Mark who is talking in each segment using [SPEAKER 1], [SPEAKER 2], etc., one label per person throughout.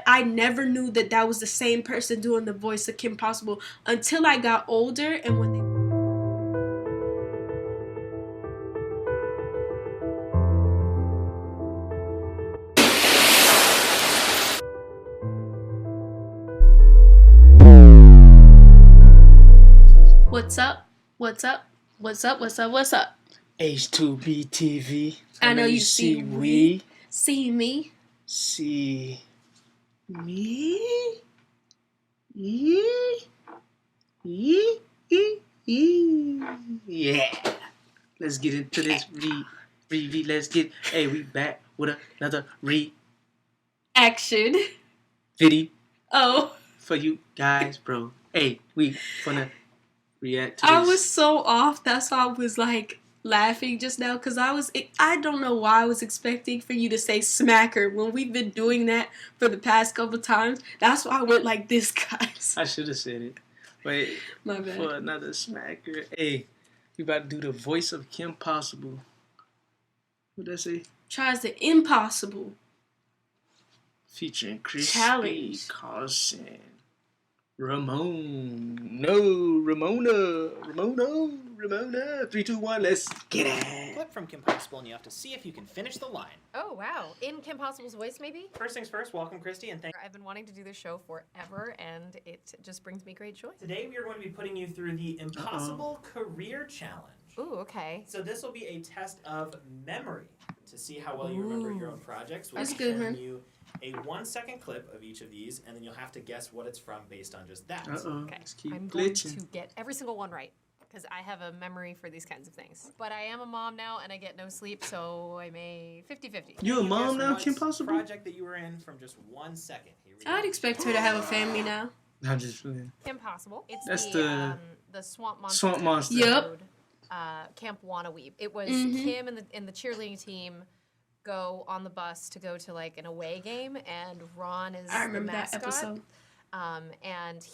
[SPEAKER 1] I never knew that that was the same person doing the voice of Kim Possible until I got older and when they... What's up? What's up? What's up? What's up? What's up?
[SPEAKER 2] H2B TV.
[SPEAKER 1] I know you see we. See me.
[SPEAKER 2] See me. Yeah. Let's get into this. Let's get. Hey, we back with another
[SPEAKER 1] Action.
[SPEAKER 2] video
[SPEAKER 1] Oh.
[SPEAKER 2] for you guys, bro. Hey, we gonna react to this.
[SPEAKER 1] I was so off. That's why I was like laughing just now because I don't know why I was expecting for you to say smacker when we've been doing that for the past couple times. That's why I went like this, guys.
[SPEAKER 2] I should have said it. Wait,
[SPEAKER 1] my bad.
[SPEAKER 2] For another smacker. Hey, we about to do the voice of Kim Possible. What'd I say?
[SPEAKER 1] Tries the impossible.
[SPEAKER 2] Featuring Christy,
[SPEAKER 1] Challenge.
[SPEAKER 2] Carlson, Romano. 3, 2, 1, let's get it.
[SPEAKER 3] Clip from Kim Possible, and you have to see if you can finish the line.
[SPEAKER 4] Oh, wow. In Kim Possible's voice, maybe?
[SPEAKER 3] First things first, welcome, Christy, and thank you.
[SPEAKER 4] I've been wanting to do this show forever, and it just brings me great joy.
[SPEAKER 3] Today we are going to be putting you through the Impossible Career Challenge.
[SPEAKER 4] Ooh, okay.
[SPEAKER 3] So this will be a test of memory to see how well you remember your own projects. We'll
[SPEAKER 1] That's
[SPEAKER 3] be
[SPEAKER 1] good,
[SPEAKER 3] showing
[SPEAKER 1] man.
[SPEAKER 3] you a 1-second clip of each of these, and then you'll have to guess what it's from based on just that.
[SPEAKER 4] Okay.
[SPEAKER 2] Let's keep
[SPEAKER 4] I'm going
[SPEAKER 2] glitching.
[SPEAKER 4] to get every single one right, because I have a memory for these kinds of things. But I am a mom now, and I get no sleep, so I may 50-50.
[SPEAKER 2] You a mom
[SPEAKER 3] Guess
[SPEAKER 2] now,
[SPEAKER 3] what
[SPEAKER 2] Kim Possible?
[SPEAKER 3] project that you were in from just 1 second. Here we go.
[SPEAKER 1] I'd expect her to have a family now.
[SPEAKER 2] I'm just playing.
[SPEAKER 4] Kim Possible. It's
[SPEAKER 2] That's
[SPEAKER 4] the Swamp Monster.
[SPEAKER 2] Swamp Monster.
[SPEAKER 1] Yep.
[SPEAKER 4] Camp Wannaweeb. It was Kim and the cheerleading team go on the bus to go to like an away game, and Ron is
[SPEAKER 1] I remember
[SPEAKER 4] the
[SPEAKER 1] that
[SPEAKER 4] mascot.
[SPEAKER 1] episode.
[SPEAKER 4] And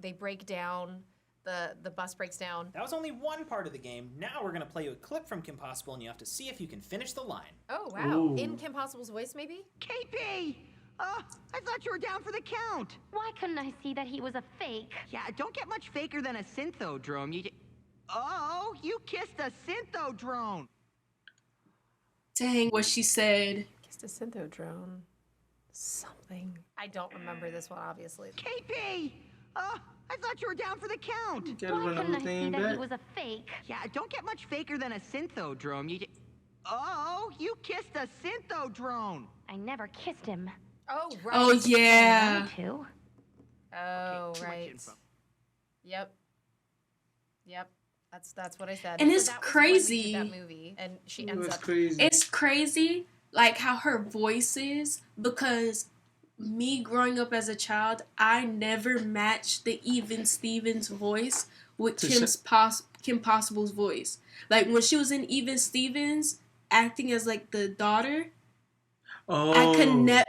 [SPEAKER 4] they break down. The bus breaks down.
[SPEAKER 3] That was only one part of the game. Now we're going to play you a clip from Kim Possible, and you have to see if you can finish the line.
[SPEAKER 4] Oh wow!
[SPEAKER 2] Ooh.
[SPEAKER 4] In Kim Possible's voice, maybe?
[SPEAKER 5] KP! I thought you were down for the count.
[SPEAKER 6] Why couldn't I see that he was a fake?
[SPEAKER 5] Yeah, don't get much faker than a synthodrome. Oh, you kissed a synthodrone.
[SPEAKER 1] Dang, what she said.
[SPEAKER 4] Kissed a synthrodrone. Something. I don't remember this one, obviously.
[SPEAKER 5] KP! I thought you were down for the count.
[SPEAKER 2] Gotta
[SPEAKER 6] Why
[SPEAKER 2] run the
[SPEAKER 6] couldn't
[SPEAKER 2] whole
[SPEAKER 6] I see
[SPEAKER 2] thing
[SPEAKER 6] that he
[SPEAKER 2] back.
[SPEAKER 6] was a fake?
[SPEAKER 5] Yeah, don't get much faker than a synthodrome. Oh, you kissed a synthodrone.
[SPEAKER 6] I never kissed him.
[SPEAKER 4] Oh right.
[SPEAKER 1] Oh
[SPEAKER 6] I
[SPEAKER 1] yeah.
[SPEAKER 6] wanted to.
[SPEAKER 4] Oh
[SPEAKER 5] Too much
[SPEAKER 4] right.
[SPEAKER 5] info.
[SPEAKER 4] Yep. That's what I said.
[SPEAKER 1] And
[SPEAKER 4] So
[SPEAKER 1] it's
[SPEAKER 4] that was when we did
[SPEAKER 1] crazy.
[SPEAKER 4] that movie, and she
[SPEAKER 2] It
[SPEAKER 4] ends
[SPEAKER 2] was
[SPEAKER 4] up.
[SPEAKER 2] crazy.
[SPEAKER 1] It's crazy, like how her voice is, because me growing up as a child, I never matched the Even Stevens voice with Kim Possible's voice. Like when she was in Even Stevens acting as like the daughter,
[SPEAKER 2] Oh.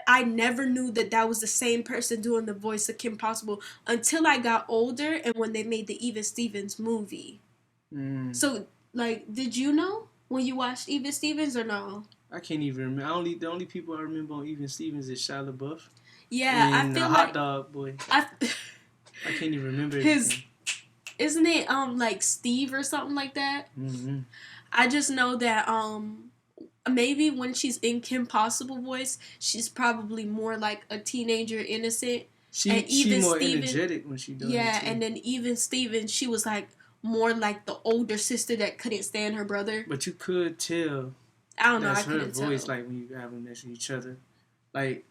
[SPEAKER 1] I never knew that that was the same person doing the voice of Kim Possible until I got older and when they made the Even Stevens movie. So, like, did you know when you watched Even Stevens or no?
[SPEAKER 2] I can't even remember. The only people I remember on Even Stevens is Shia LaBeouf.
[SPEAKER 1] Yeah,
[SPEAKER 2] and
[SPEAKER 1] I feel
[SPEAKER 2] the hot
[SPEAKER 1] like
[SPEAKER 2] dog boy.
[SPEAKER 1] I
[SPEAKER 2] can't even remember
[SPEAKER 1] his
[SPEAKER 2] everything.
[SPEAKER 1] isn't it like Steve or something like that?
[SPEAKER 2] Mm-hmm.
[SPEAKER 1] I just know that maybe when she's in Kim Possible voice, she's probably more like a teenager, innocent. And
[SPEAKER 2] She
[SPEAKER 1] Even
[SPEAKER 2] more
[SPEAKER 1] Steven-
[SPEAKER 2] energetic when she does it.
[SPEAKER 1] Yeah,
[SPEAKER 2] too.
[SPEAKER 1] and then Even Stevens, she was like more like the older sister that couldn't stand her brother.
[SPEAKER 2] But you could tell
[SPEAKER 1] I don't know. I
[SPEAKER 2] that's her
[SPEAKER 1] couldn't
[SPEAKER 2] voice,
[SPEAKER 1] tell.
[SPEAKER 2] like when you have them next to each other. Like,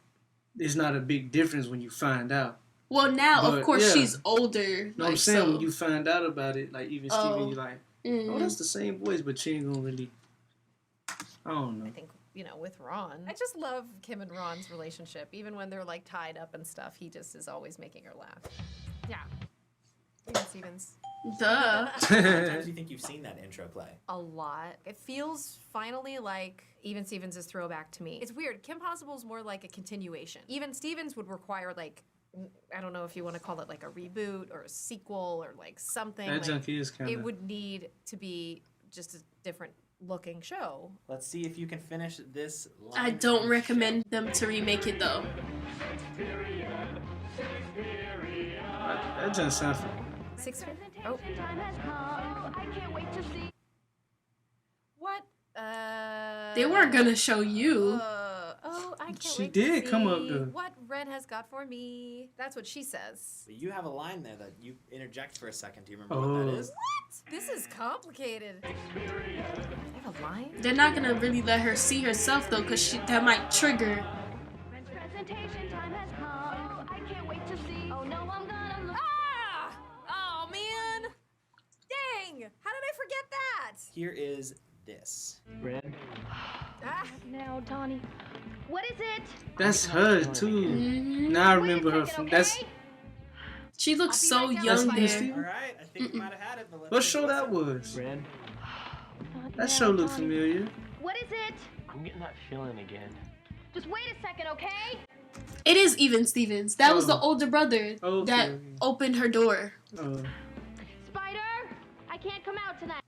[SPEAKER 2] it's not a big difference when you find out.
[SPEAKER 1] Well, now of
[SPEAKER 2] But,
[SPEAKER 1] course
[SPEAKER 2] yeah.
[SPEAKER 1] she's older.
[SPEAKER 2] No,
[SPEAKER 1] like,
[SPEAKER 2] I'm saying
[SPEAKER 1] so.
[SPEAKER 2] when you find out about it, like even Steven,
[SPEAKER 1] Oh.
[SPEAKER 2] you're like,
[SPEAKER 1] Mhm.
[SPEAKER 2] oh, that's the same voice, but you ain't gonna really. I don't know.
[SPEAKER 4] I think with Ron. I just love Kim and Ron's relationship, even when they're like tied up and stuff. He just is always making her laugh. Yeah. Even Stevens.
[SPEAKER 1] Duh.
[SPEAKER 3] How many times do you think you've seen that intro play?
[SPEAKER 4] A lot. It feels finally like Even Stevens is throwback to me. It's weird. Kim Possible's more like a continuation. Even Stevens would require like, I don't know if you want to call it like a reboot or a sequel or like something.
[SPEAKER 2] That
[SPEAKER 4] like,
[SPEAKER 2] junk is kind
[SPEAKER 4] it
[SPEAKER 2] of.
[SPEAKER 4] would need to be just a different looking show.
[SPEAKER 3] Let's see if you can finish this line.
[SPEAKER 1] I
[SPEAKER 3] from
[SPEAKER 1] don't
[SPEAKER 3] the
[SPEAKER 1] recommend them to remake it though.
[SPEAKER 2] That doesn't sound familiar.
[SPEAKER 4] 6 Oh. What?
[SPEAKER 1] They weren't gonna show you.
[SPEAKER 4] I can't
[SPEAKER 2] She
[SPEAKER 4] wait
[SPEAKER 2] did
[SPEAKER 4] to
[SPEAKER 2] come up
[SPEAKER 4] see
[SPEAKER 2] to-
[SPEAKER 4] what Ren has got for me. That's what she says.
[SPEAKER 3] But you have a line there that you interject for a second. Do you remember what that is?
[SPEAKER 4] What? This is complicated. They have a line?
[SPEAKER 1] They're not gonna really let her see herself though, cause that might trigger.
[SPEAKER 4] Ah! Oh man! Dang! How did I forget that?
[SPEAKER 3] Here is this.
[SPEAKER 7] Red.
[SPEAKER 4] Ah.
[SPEAKER 6] Now, Donnie. What is it?
[SPEAKER 2] That's her too.
[SPEAKER 1] Mm-hmm.
[SPEAKER 2] Now I remember her from that's.
[SPEAKER 1] She looks
[SPEAKER 4] I'll
[SPEAKER 1] so
[SPEAKER 4] be right down,
[SPEAKER 1] young
[SPEAKER 2] Spider.
[SPEAKER 1] there.
[SPEAKER 3] All right, I think you might have had it, but let's
[SPEAKER 2] What
[SPEAKER 3] take a
[SPEAKER 2] show that
[SPEAKER 3] listen.
[SPEAKER 2] was?
[SPEAKER 7] Red.
[SPEAKER 2] That show looked familiar.
[SPEAKER 6] What is it?
[SPEAKER 7] I'm getting that feeling again.
[SPEAKER 6] Just wait a second, okay?
[SPEAKER 1] It is Even Stevens. That was the
[SPEAKER 2] Oh.
[SPEAKER 1] older brother
[SPEAKER 2] Okay.
[SPEAKER 1] that opened her door.
[SPEAKER 6] Spider, I can't come out tonight.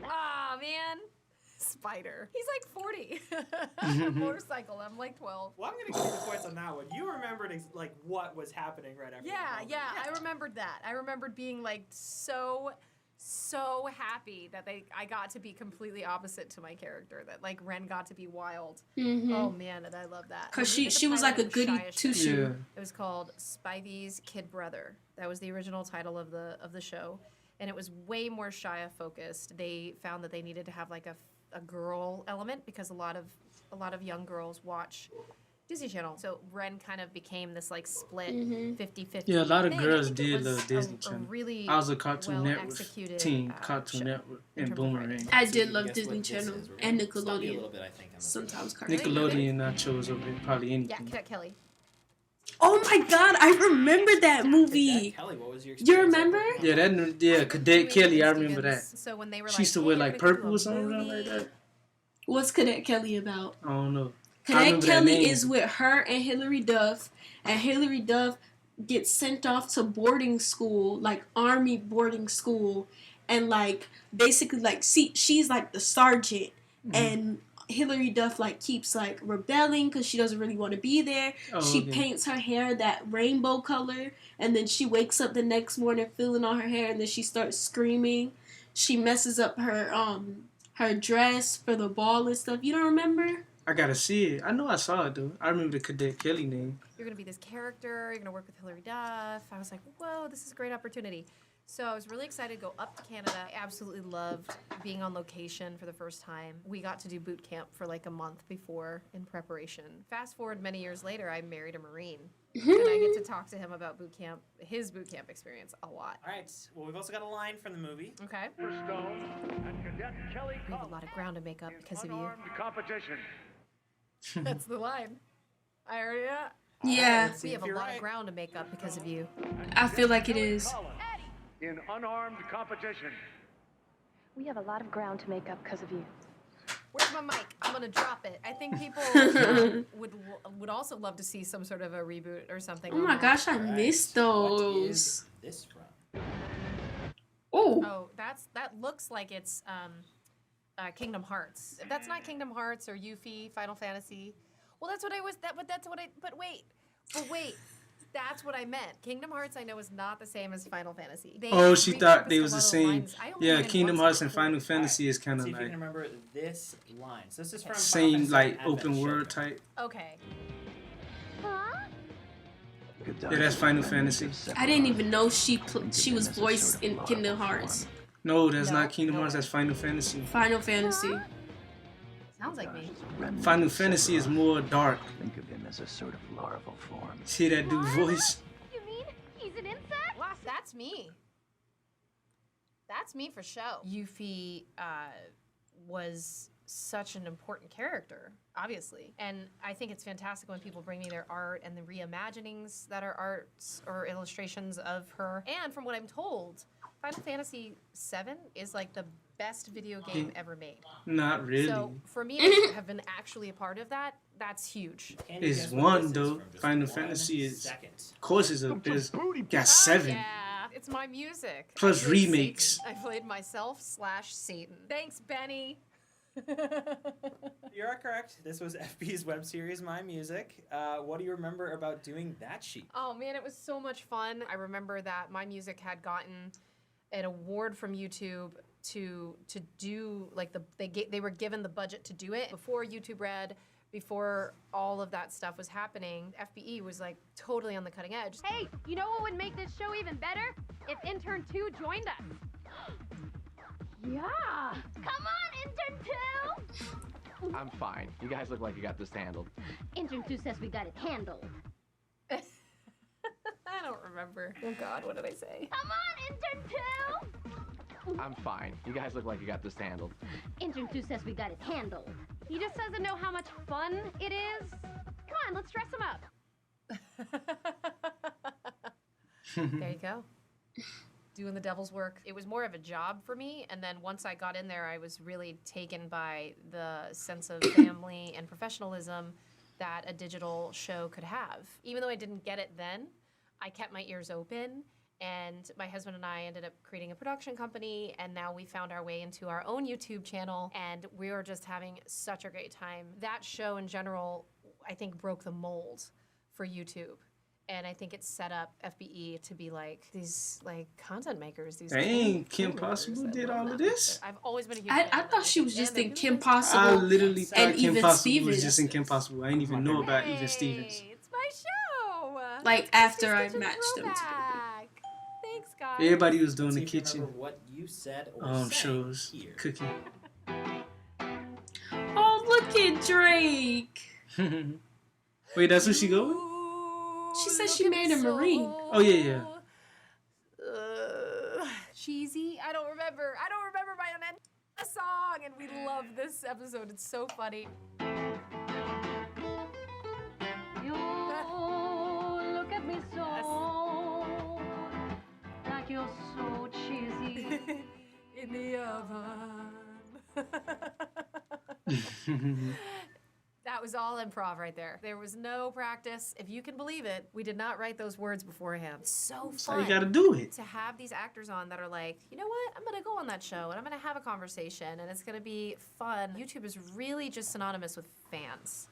[SPEAKER 4] Ah, man. Spider. He's like 40. Motorcycle. I'm like 12.
[SPEAKER 3] Well, I'm gonna give you the points on that one. You remembered like what was happening right after.
[SPEAKER 4] Yeah,
[SPEAKER 3] that moment.
[SPEAKER 4] yeah, I remembered that. I remembered being like so happy that I got to be completely opposite to my character. That like Ren got to be wild.
[SPEAKER 1] Mm-hmm.
[SPEAKER 4] Oh man, did I love that.
[SPEAKER 1] Cause
[SPEAKER 4] When we did
[SPEAKER 1] she
[SPEAKER 4] the
[SPEAKER 1] was like a
[SPEAKER 4] pilot of
[SPEAKER 1] goody
[SPEAKER 4] Shia
[SPEAKER 1] two
[SPEAKER 4] Show,
[SPEAKER 1] shoe.
[SPEAKER 2] Yeah.
[SPEAKER 4] It was called Spivey's Kid Brother. That was the original title of the show, and it was way more Shia focused. They found that they needed to have like a girl element because a lot of young girls watch Disney Channel. So Ren kind of became this like split 50-50.
[SPEAKER 2] Yeah, a lot of
[SPEAKER 4] thing.
[SPEAKER 2] girls
[SPEAKER 4] I think it
[SPEAKER 2] did
[SPEAKER 4] was
[SPEAKER 2] love Disney
[SPEAKER 4] a
[SPEAKER 2] Channel.
[SPEAKER 4] really
[SPEAKER 2] I was a Cartoon Network
[SPEAKER 4] well-executed,
[SPEAKER 2] team,
[SPEAKER 4] show
[SPEAKER 2] Cartoon Network,
[SPEAKER 4] in
[SPEAKER 2] and
[SPEAKER 4] terms of writing.
[SPEAKER 2] Boomerang.
[SPEAKER 1] I
[SPEAKER 3] See if
[SPEAKER 1] did
[SPEAKER 3] you can
[SPEAKER 1] love
[SPEAKER 3] guess
[SPEAKER 1] Disney
[SPEAKER 3] what this
[SPEAKER 1] Channel
[SPEAKER 3] is. We're
[SPEAKER 1] and
[SPEAKER 3] gonna stop you a
[SPEAKER 1] Nickelodeon.
[SPEAKER 3] little bit, I think, on this
[SPEAKER 1] Sometimes
[SPEAKER 3] one.
[SPEAKER 1] Cartoon.
[SPEAKER 2] Nickelodeon, I chose over probably
[SPEAKER 4] Yeah,
[SPEAKER 2] anything.
[SPEAKER 4] Cadet Kelly.
[SPEAKER 1] Oh my god, I remember that movie.
[SPEAKER 3] Kelly, what was your
[SPEAKER 1] You
[SPEAKER 3] experience
[SPEAKER 1] remember?
[SPEAKER 3] like?
[SPEAKER 2] Yeah,
[SPEAKER 4] I
[SPEAKER 2] Cadet
[SPEAKER 4] remember
[SPEAKER 2] Kelly, I
[SPEAKER 4] doing
[SPEAKER 2] remember that.
[SPEAKER 4] Stevens, So when they were
[SPEAKER 2] She
[SPEAKER 4] like,
[SPEAKER 2] used to
[SPEAKER 4] hey,
[SPEAKER 2] wear
[SPEAKER 4] we're
[SPEAKER 2] like
[SPEAKER 4] gonna do
[SPEAKER 2] purple
[SPEAKER 4] a
[SPEAKER 2] or something around like
[SPEAKER 4] movie.
[SPEAKER 2] that.
[SPEAKER 1] What's Cadet Kelly about?
[SPEAKER 2] I don't know. I
[SPEAKER 1] Cadet
[SPEAKER 2] remember that
[SPEAKER 1] Kelly
[SPEAKER 2] name.
[SPEAKER 1] is with her and Hilary Duff, and Hilary Duff gets sent off to boarding school, like army boarding school, and like basically like she's like the sergeant, and Hilary Duff like keeps like rebelling because she doesn't really want to be there.
[SPEAKER 2] Oh,
[SPEAKER 1] She
[SPEAKER 2] okay.
[SPEAKER 1] paints her hair that rainbow color, and then she wakes up the next morning feeling on her hair, and then she starts screaming. She messes up her dress for the ball and stuff. You don't remember?
[SPEAKER 2] I gotta see it. I know I saw it though. I remember the Cadet Kelly name.
[SPEAKER 4] You're going to be this character. You're going to work with Hilary Duff. I was like, whoa, this is a great opportunity. So I was really excited to go up to Canada. I absolutely loved being on location for the first time. We got to do boot camp for like a month before in preparation. Fast forward many years later, I married a Marine. And I get to talk to him about his boot camp experience a lot.
[SPEAKER 3] All right. Well, we've also got a line from the movie.
[SPEAKER 4] Okay?
[SPEAKER 8] Stone and Cadet Kelly
[SPEAKER 4] We have a lot of ground to make up because of you.
[SPEAKER 8] unarmed competition.
[SPEAKER 4] That's the line. I already,
[SPEAKER 1] Yeah,
[SPEAKER 3] Let's see
[SPEAKER 4] we have
[SPEAKER 3] if
[SPEAKER 4] a
[SPEAKER 3] you're
[SPEAKER 4] lot
[SPEAKER 3] right.
[SPEAKER 4] of ground to make up because of you.
[SPEAKER 1] I feel like it is.
[SPEAKER 8] In unarmed competition.
[SPEAKER 6] We have a lot of ground to make up because of you.
[SPEAKER 4] Where's my mic? I'm gonna drop it. I think people would also love to see some sort of a reboot or something.
[SPEAKER 1] Oh
[SPEAKER 4] on
[SPEAKER 1] my
[SPEAKER 4] that.
[SPEAKER 1] gosh, I
[SPEAKER 3] All right.
[SPEAKER 1] missed
[SPEAKER 3] What
[SPEAKER 1] those.
[SPEAKER 3] is this from?
[SPEAKER 1] Oh,
[SPEAKER 4] Oh, that looks like it's Kingdom Hearts. If that's not Kingdom Hearts or Yuffie, Final Fantasy, well, that's what I was. But wait. That's what I meant. Kingdom Hearts, I know, is not the same as Final Fantasy. They
[SPEAKER 2] Oh, she thought they
[SPEAKER 4] repurposed
[SPEAKER 2] was
[SPEAKER 4] a
[SPEAKER 2] the
[SPEAKER 4] lot of
[SPEAKER 2] same.
[SPEAKER 4] lines. I only
[SPEAKER 2] Yeah,
[SPEAKER 4] went
[SPEAKER 2] Kingdom
[SPEAKER 4] once
[SPEAKER 2] Hearts and
[SPEAKER 4] before.
[SPEAKER 2] Final Fantasy is kind of
[SPEAKER 3] See if you
[SPEAKER 2] like
[SPEAKER 3] can remember this line. So this is from Final
[SPEAKER 2] same
[SPEAKER 3] Fantasy
[SPEAKER 2] like
[SPEAKER 3] Advent
[SPEAKER 2] open world
[SPEAKER 3] Children.
[SPEAKER 2] type.
[SPEAKER 4] Okay.
[SPEAKER 6] Huh?
[SPEAKER 2] Yeah, that's Final Fantasy.
[SPEAKER 1] I didn't even know she was voiced in Kingdom Hearts.
[SPEAKER 2] No, that's
[SPEAKER 4] No,
[SPEAKER 2] not Kingdom
[SPEAKER 4] no
[SPEAKER 2] Hearts.
[SPEAKER 4] way.
[SPEAKER 2] That's Final Fantasy.
[SPEAKER 1] Final Fantasy.
[SPEAKER 4] Sounds like me.
[SPEAKER 2] Final Fantasy is more dark.
[SPEAKER 7] Think of him as a sort of larval form.
[SPEAKER 2] See that dude voice?
[SPEAKER 6] You mean he's an insect?
[SPEAKER 4] That's me. That's me for show. Yuffie was such an important character, obviously. And I think it's fantastic when people bring me their art and the reimaginings that are arts or illustrations of her. And from what I'm told, Final Fantasy VII is like the best video game ever made.
[SPEAKER 2] Not really.
[SPEAKER 4] So for me to have been actually a part of that, that's huge.
[SPEAKER 3] Can you
[SPEAKER 2] It's
[SPEAKER 3] guess what
[SPEAKER 2] one,
[SPEAKER 3] this is
[SPEAKER 2] though.
[SPEAKER 3] from? Just
[SPEAKER 2] Final
[SPEAKER 3] 1
[SPEAKER 2] Fantasy is-
[SPEAKER 3] second.
[SPEAKER 2] Of course, it's got 7.
[SPEAKER 4] Yeah, it's my music.
[SPEAKER 2] Plus
[SPEAKER 4] I played
[SPEAKER 2] remakes.
[SPEAKER 4] Satan. I played myself / Satan. Thanks, Benny.
[SPEAKER 3] You are correct. This was FB's web series, My Music. What do you remember about doing that sheet?
[SPEAKER 4] Oh man, it was so much fun. I remember that My Music had gotten an award from YouTube to do like they were given the budget to do it before YouTube Red, before all of that stuff was happening. FBE was like totally on the cutting edge.
[SPEAKER 6] Hey, you know what would make this show even better? If Intern 2 joined us. Yeah. Come on, Intern 2!
[SPEAKER 7] I'm fine. You guys look like you got this handled.
[SPEAKER 6] Intern 2 says we got it handled.
[SPEAKER 4] I don't remember. Oh God, what did I say?
[SPEAKER 6] Come on, Intern 2!
[SPEAKER 7] I'm fine. You guys look like you got this handled.
[SPEAKER 6] Intern 2 says we got it handled. He just doesn't know how much fun it is. Come on, let's dress him up.
[SPEAKER 4] There you go. Doing the devil's work. It was more of a job for me, and then once I got in there, I was really taken by the sense of family and professionalism that a digital show could have. Even though I didn't get it then, I kept my ears open, and my husband and I ended up creating a production company, and now we found our way into our own YouTube channel, and we were just having such a great time. That show in general, I think, broke the mold for YouTube. And I think it set up FBE to be like these like content makers. These
[SPEAKER 2] Dang, Kim
[SPEAKER 4] YouTubers
[SPEAKER 2] Possible
[SPEAKER 4] that
[SPEAKER 2] did
[SPEAKER 4] love
[SPEAKER 2] all of
[SPEAKER 4] that.
[SPEAKER 2] this?
[SPEAKER 4] I've always been a huge
[SPEAKER 1] I
[SPEAKER 4] fan of
[SPEAKER 1] thought she was
[SPEAKER 4] them.
[SPEAKER 1] just
[SPEAKER 4] And
[SPEAKER 1] in
[SPEAKER 4] they're
[SPEAKER 1] Kim
[SPEAKER 4] doing
[SPEAKER 1] Possible.
[SPEAKER 2] I literally
[SPEAKER 1] and
[SPEAKER 2] thought Kim
[SPEAKER 1] Even
[SPEAKER 2] Possible was
[SPEAKER 1] Stevens.
[SPEAKER 2] just in Kim Possible. I didn't even know about Even
[SPEAKER 4] Hey,
[SPEAKER 2] Stevens.
[SPEAKER 4] it's my show.
[SPEAKER 1] Like,
[SPEAKER 4] It's
[SPEAKER 1] after I
[SPEAKER 4] such a
[SPEAKER 1] matched them together.
[SPEAKER 4] throwback. Thanks, guys.
[SPEAKER 2] Everybody was doing
[SPEAKER 3] See
[SPEAKER 2] the
[SPEAKER 3] if you
[SPEAKER 2] kitchen
[SPEAKER 3] remember what you said or sang
[SPEAKER 2] shows,
[SPEAKER 3] here.
[SPEAKER 2] cooking.
[SPEAKER 1] Oh, look at Drake.
[SPEAKER 2] Wait, that's who she go with?
[SPEAKER 1] She said
[SPEAKER 4] Look
[SPEAKER 1] she
[SPEAKER 4] at
[SPEAKER 1] made
[SPEAKER 4] me
[SPEAKER 1] a Marine.
[SPEAKER 2] Oh, yeah.
[SPEAKER 4] Cheesy. I don't remember my own song, and we love this episode. It's so funny.
[SPEAKER 6] You look at me so like you're so cheesy.
[SPEAKER 4] In the oven. That was all improv right there. There was no practice. If you can believe it, we did not write those words beforehand. It's so
[SPEAKER 2] That's how
[SPEAKER 4] fun
[SPEAKER 2] you gotta do it.
[SPEAKER 4] to have these actors on that are like, you know what? I'm gonna go on that show and I'm gonna have a conversation and it's gonna be fun. YouTube is really just synonymous with fans.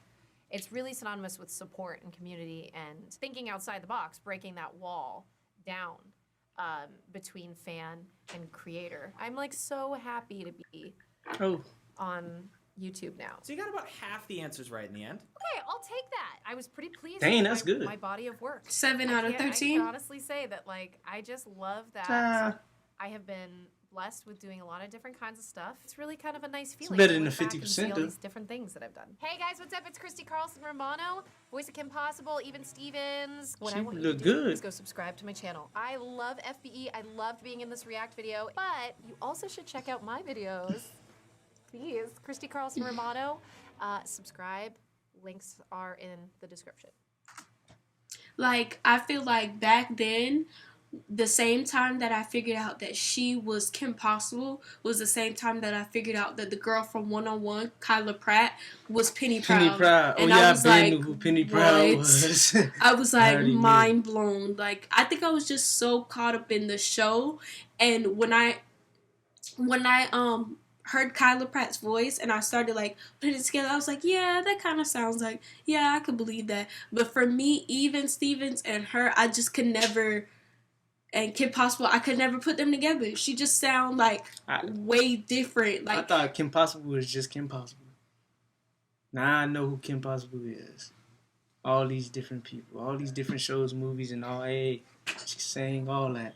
[SPEAKER 4] It's really synonymous with support and community and thinking outside the box, breaking that wall down between fan and creator. I'm like so happy to be
[SPEAKER 2] Oh,
[SPEAKER 4] on YouTube now.
[SPEAKER 3] So you got about half the answers right in the end.
[SPEAKER 4] Okay, I'll take that. I was pretty pleased
[SPEAKER 2] Dang,
[SPEAKER 4] with
[SPEAKER 2] that's
[SPEAKER 4] my,
[SPEAKER 2] good.
[SPEAKER 4] my body of work.
[SPEAKER 1] 7 out of
[SPEAKER 4] I
[SPEAKER 1] 13.
[SPEAKER 4] can honestly say that, like, I just love that
[SPEAKER 2] Ah.
[SPEAKER 4] I have been blessed with doing a lot of different kinds of stuff. It's really kind of a nice feeling.
[SPEAKER 2] better
[SPEAKER 4] to
[SPEAKER 2] than
[SPEAKER 4] look
[SPEAKER 2] the
[SPEAKER 4] back and
[SPEAKER 2] 50%
[SPEAKER 4] see all
[SPEAKER 2] though.
[SPEAKER 4] these different things that I've done. Hey guys, what's up? It's Christy, Carlson, Romano, voice of Kim Possible, Even Stevens. What
[SPEAKER 2] She
[SPEAKER 4] I want you
[SPEAKER 2] look
[SPEAKER 4] to do
[SPEAKER 2] good.
[SPEAKER 4] is go subscribe to my channel. I love FBE. I loved being in this React video, but you also should check out my videos. Please, Christy, Carlson, Romano. Subscribe. Links are in the description.
[SPEAKER 1] Like, I feel like back then, the same time that I figured out that she was Kim Possible was the same time that I figured out that the girl from 101, Kyla Pratt, was Penny Proud.
[SPEAKER 2] Penny Proud. Oh,
[SPEAKER 1] And
[SPEAKER 2] yeah,
[SPEAKER 1] I
[SPEAKER 2] I
[SPEAKER 1] was
[SPEAKER 2] been
[SPEAKER 1] like,
[SPEAKER 2] knew who Penny Proud
[SPEAKER 1] what?
[SPEAKER 2] was.
[SPEAKER 1] I was
[SPEAKER 2] I
[SPEAKER 1] like
[SPEAKER 2] already knew.
[SPEAKER 1] mind blown. Like, I think I was just so caught up in the show, and when I heard Kyla Pratt's voice and I started like putting it together, I was like, yeah, that kind of sounds like, yeah, I could believe that. But for me, Even Stevens and her, I just could never, and Kim Possible, I could never put them together. She just sound like way different.
[SPEAKER 2] I
[SPEAKER 1] Like,
[SPEAKER 2] thought Kim Possible was just Kim Possible. Now I know who Kim Possible is. All these different people, all these different shows, movies, and all. Hey, she sang all that.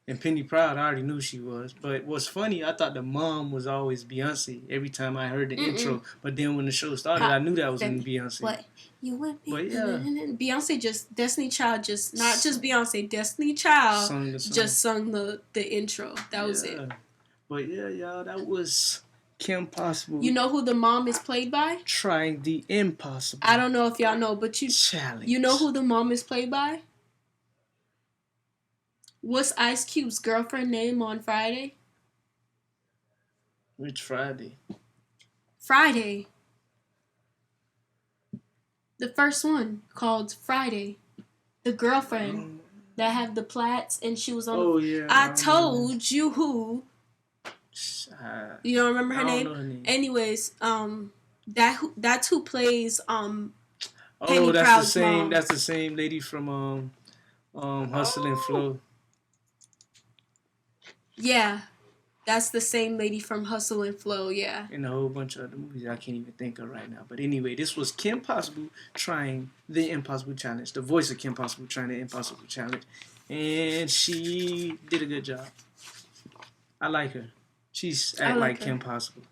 [SPEAKER 2] And Penny Proud, I already knew she was. But what's funny, I thought the mom was always Beyonce every time I heard the intro. But then when the show started, I knew that was going to be Beyonce.
[SPEAKER 1] what? You went
[SPEAKER 2] But yeah.
[SPEAKER 1] Beyonce just, Destiny Child just, not just Beyonce, Destiny Child
[SPEAKER 2] Sung the song.
[SPEAKER 1] just sung the intro. That was it.
[SPEAKER 2] But yeah, y'all, that was Kim Possible.
[SPEAKER 1] You know who the mom is played by?
[SPEAKER 2] Trying the impossible.
[SPEAKER 1] I don't know if y'all know, but
[SPEAKER 2] Challenge.
[SPEAKER 1] you know who the mom is played by? What's Ice Cube's girlfriend name on Friday?
[SPEAKER 2] Which Friday?
[SPEAKER 1] Friday. The first one called Friday. The girlfriend that had the plaits and she was on.
[SPEAKER 2] Oh, yeah.
[SPEAKER 1] I told you who. You don't remember her
[SPEAKER 2] I don't
[SPEAKER 1] name?
[SPEAKER 2] know her name.
[SPEAKER 1] Anyways, that's who plays Penny
[SPEAKER 2] Oh, that's
[SPEAKER 1] Proud's
[SPEAKER 2] the same.
[SPEAKER 1] mom.
[SPEAKER 2] That's the same lady from Hustle and Flow.
[SPEAKER 1] Yeah, that's the same lady from Hustle and Flow. Yeah.
[SPEAKER 2] And a whole bunch of other movies I can't even think of right now. But anyway, this was Kim Possible trying the Impossible Challenge. The voice of Kim Possible trying the Impossible Challenge. And she did a good job. I like her. She's act like Kim Possible.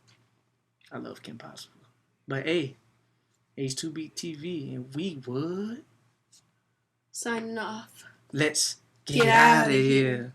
[SPEAKER 2] I love Kim Possible. But hey, H2B TV and we would
[SPEAKER 1] Signing off.
[SPEAKER 2] let's get out of here.